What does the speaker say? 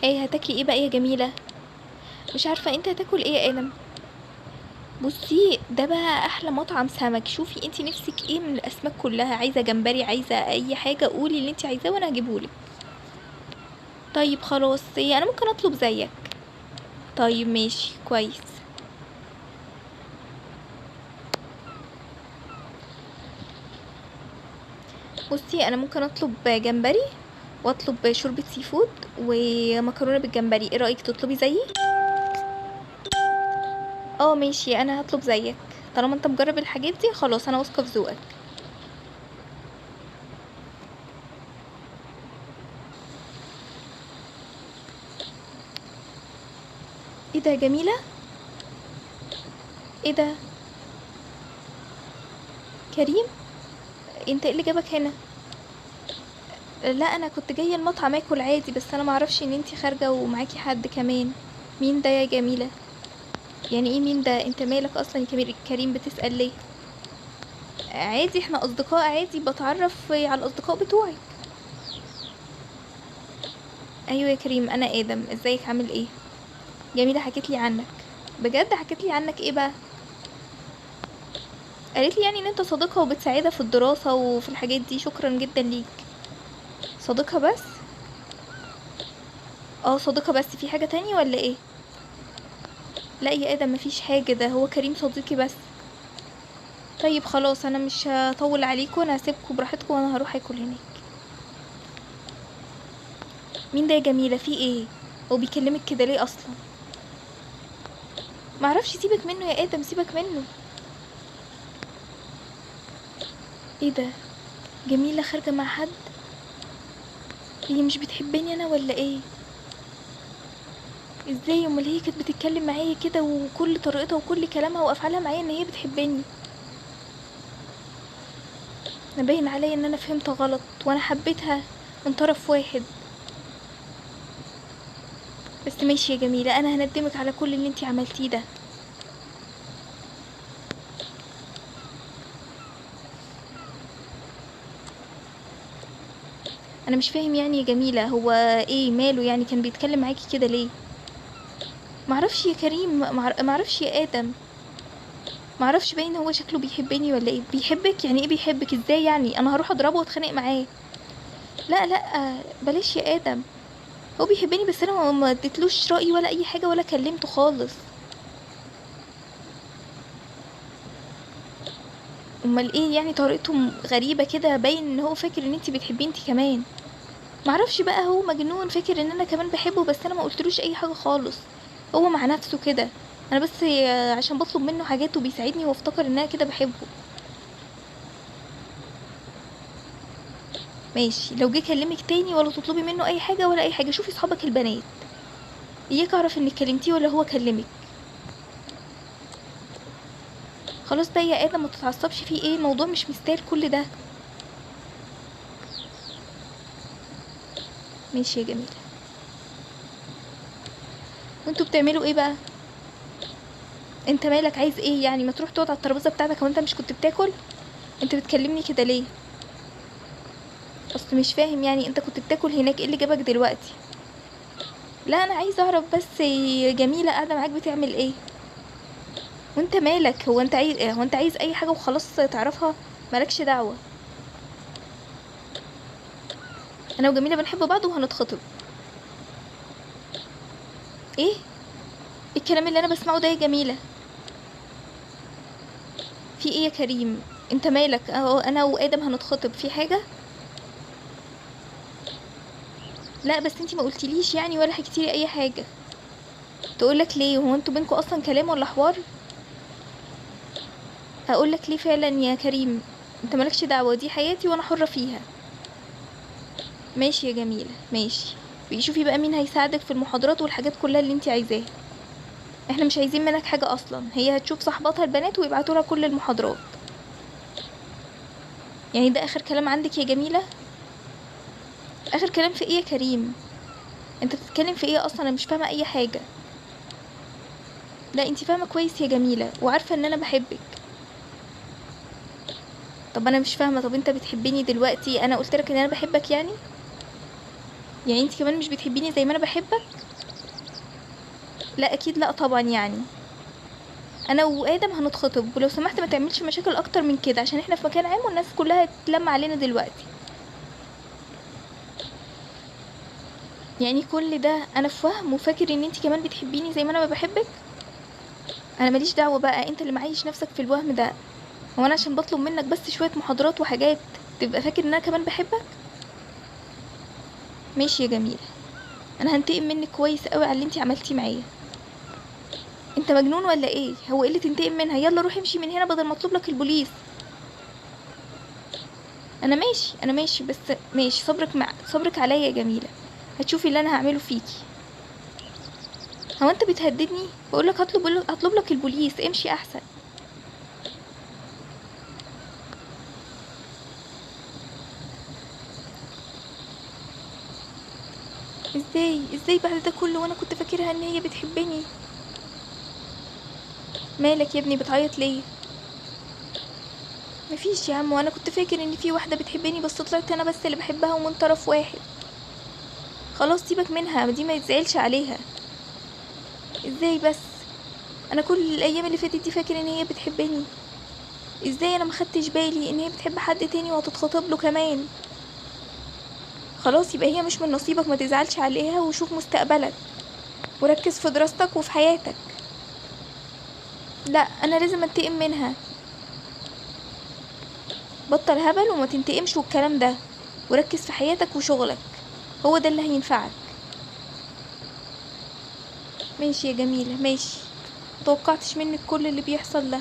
ايه هتاكلي ايه بقى يا جميلة؟ مش عارفة انت هتاكل ايه يا ادم؟ بصي ده بقى احلى مطعم سمك. شوفي انت نفسك ايه من الاسماك كلها، عايزة جمبري، عايزة اي حاجة قولي اللي انت عايزاه وانا هجيبهولك. طيب خلاص، انا ممكن اطلب زيك. طيب ماشي كويس. بصي انا ممكن اطلب جمبري واطلب شوربة سي فود ومكرونة بالجمبري، ايه رأيك تطلبي زيي؟ اه ماشي، انا هطلب زيك. طالما انت مجرب الحاجات دي خلاص انا واثقة في ذوقك. ايه ده يا جميلة؟ ايه ده؟ كريم؟ انت ايه اللي جابك هنا؟ لا انا كنت جايه المطعم اكل عادي، بس انا معرفش ان انتي خارجه ومعاكي حد كمان. مين ده يا جميله؟ يعني ايه مين ده؟ انت مالك اصلا يا كريم بتسأل ليه؟ عادي احنا اصدقاء، عادي بتعرف على الاصدقاء بتوعي. ايوه يا كريم انا ادم، ازيك عامل ايه؟ جميله حكت لي عنك. بجد حكت لي عنك ايه بقى؟ قالت لي يعني ان انت صديقها وبتساعدها في الدراسه وفي الحاجات دي، شكرا جدا ليك. صديقها بس؟ اه صديقة بس، في حاجه تانية ولا ايه؟ لا يا ادم مفيش حاجه، ده هو كريم صديقي بس. طيب خلاص انا مش هطول عليكم، انا هسيبكم براحتكم وانا هروح اكل هناك. مين ده يا جميله؟ في ايه؟ هو بيكلمك كده ليه اصلا؟ معرفش، سيبك منه يا ادم، سيبك منه. ايه ده؟ جميله خارجه مع حد؟ هي مش بتحبني انا ولا ايه؟ ازاي؟ امال هي كانت بتتكلم معايا كده وكل طريقتها وكل كلامها وافعالها معايا ان هي بتحبني. انا باين عليا ان انا فهمت غلط وانا حبيتها من طرف واحد. بس ماشي يا جميله، انا هندمك على كل اللي انتي عملتيه ده. انا مش فاهم يعني يا جميله، هو ايه ماله يعني؟ كان بيتكلم معاكي كده ليه؟ معرفش يا كريم، معرفش يا ادم. معرفش، باين هو شكله بيحبني ولا ايه؟ بيحبك؟ يعني ايه بيحبك؟ ازاي يعني؟ انا هروح اضربه واتخانق معاه. لا لا، بلاش يا ادم. هو بيحبني بس انا ما اديتلوش رايي ولا اي حاجه ولا كلمته خالص. امال ايه يعني؟ طريقته غريبه كده، باين ان هو فاكر ان انتي بتحبيه انتي كمان. معرفش بقى، هو مجنون فاكر ان انا كمان بحبه، بس انا ما قلتلوش اي حاجه خالص. هو مع نفسه كده. انا بس عشان بطلب منه حاجات وبيساعدني وافتكر ان انا كده بحبه. ماشي، لو جه كلمك تاني ولا تطلبي منه اي حاجه ولا اي حاجه، شوفي صحابك البنات. اياك اعرف انك كلمتيه ولا هو كلمك. خلاص بقى يا ادم ما تتعصبش، فيه ايه؟ الموضوع مش مستاهل كل ده. ماشي يا جميل. وانتوا بتعملوا ايه بقى؟ انت مالك؟ عايز ايه يعني؟ ما تروح تقعد على الترابيزه بتاعتك، وانت مش كنت بتاكل؟ انت بتكلمني كده ليه؟ اصل مش فاهم يعني، انت كنت بتاكل هناك، ايه اللي جابك دلوقتي؟ لا انا عايزه اعرف بس، جميله قاعده معاك بتعمل ايه؟ وانت مالك؟ هو انت عايز اي حاجه وخلاص تعرفها؟ مالكش دعوه. انا وجميله بنحب بعض وهنتخطب. ايه الكلام اللي انا بسمعه ده يا جميله؟ في ايه يا كريم؟ انت مالك؟ اهو انا وادم هنتخطب، في حاجه؟ لا بس انتي ما قلتليش يعني ولا حكيتيلي اي حاجه. تقولك ليه؟ هو انتوا بينكوا اصلا كلام ولا حوار؟ هقولك ليه فعلا يا كريم. انت مالكش دعوه، دي حياتي وانا حره فيها. ماشي يا جميله ماشي. بيشوفي بقى مين هيساعدك في المحاضرات والحاجات كلها اللي انتي عايزاها. احنا مش عايزين منك حاجه اصلا، هي هتشوف صاحباتها البنات ويبعتوا لها كل المحاضرات. يعني ده اخر كلام عندك يا جميله؟ اخر كلام في ايه يا كريم؟ انت بتتكلم في ايه اصلا؟ انا مش فاهمه اي حاجه. لا انتي فاهمه كويس يا جميله وعارفه ان انا بحبك. طب انا مش فاهمه، طب انت بتحبني دلوقتي؟ انا قلت لك ان انا بحبك يعني؟ يعني انت كمان مش بتحبيني زي ما انا بحبك؟ لا اكيد لا طبعا. يعني انا وادم هنتخطب، ولو سمحت ما تعملش مشاكل اكتر من كده عشان احنا في مكان عام والناس كلها تتلم علينا دلوقتي. يعني كل ده انا فاهم وفاكر ان انت كمان بتحبيني زي ما انا ما بحبك؟ انا ماليش دعوه بقى، انت اللي معيش نفسك في الوهم ده. هو انا عشان بطلب منك بس شويه محاضرات وحاجات تبقى فاكر ان انا كمان بحبك؟ ماشي يا جميل، انا هنتقم منك كويس قوي على اللي انت عملتيه معايا. انت مجنون ولا ايه؟ هو ايه اللي تنتقم منها؟ يلا روح امشي من هنا بدل ما اطلب لك البوليس. انا ماشي بس ماشي. صبرك عليا يا جميله، هتشوفي اللي انا هعمله فيكي. هو انت بتهددني؟ بقولك هطلب لك البوليس، امشي احسن. ازاي بعد ده كله وانا كنت فاكرها ان هي بتحبني؟ مالك يا ابني بتعيط ليه؟ مفيش يا عم، وانا كنت فاكر ان في واحده بتحبني بس طلعت انا بس اللي بحبها ومن طرف واحد. خلاص سيبك منها، دي ما يتزعلش عليها. ازاي بس؟ انا كل الايام اللي فاتت دي فاكر ان هي بتحبني. ازاي انا مخدتش بالي ان هي بتحب حد تاني وهتتخطب له كمان؟ خلاص يبقى هي مش من نصيبك، ما تزعلش عليها وشوف مستقبلك وركز في دراستك وفي حياتك. لا انا لازم انتقم منها. بطل هبل وما تنتقمش والكلام ده، وركز في حياتك وشغلك، هو ده اللي هينفعك. ماشي يا جميلة ماشي، متوقعتش منك كل اللي بيحصل ده.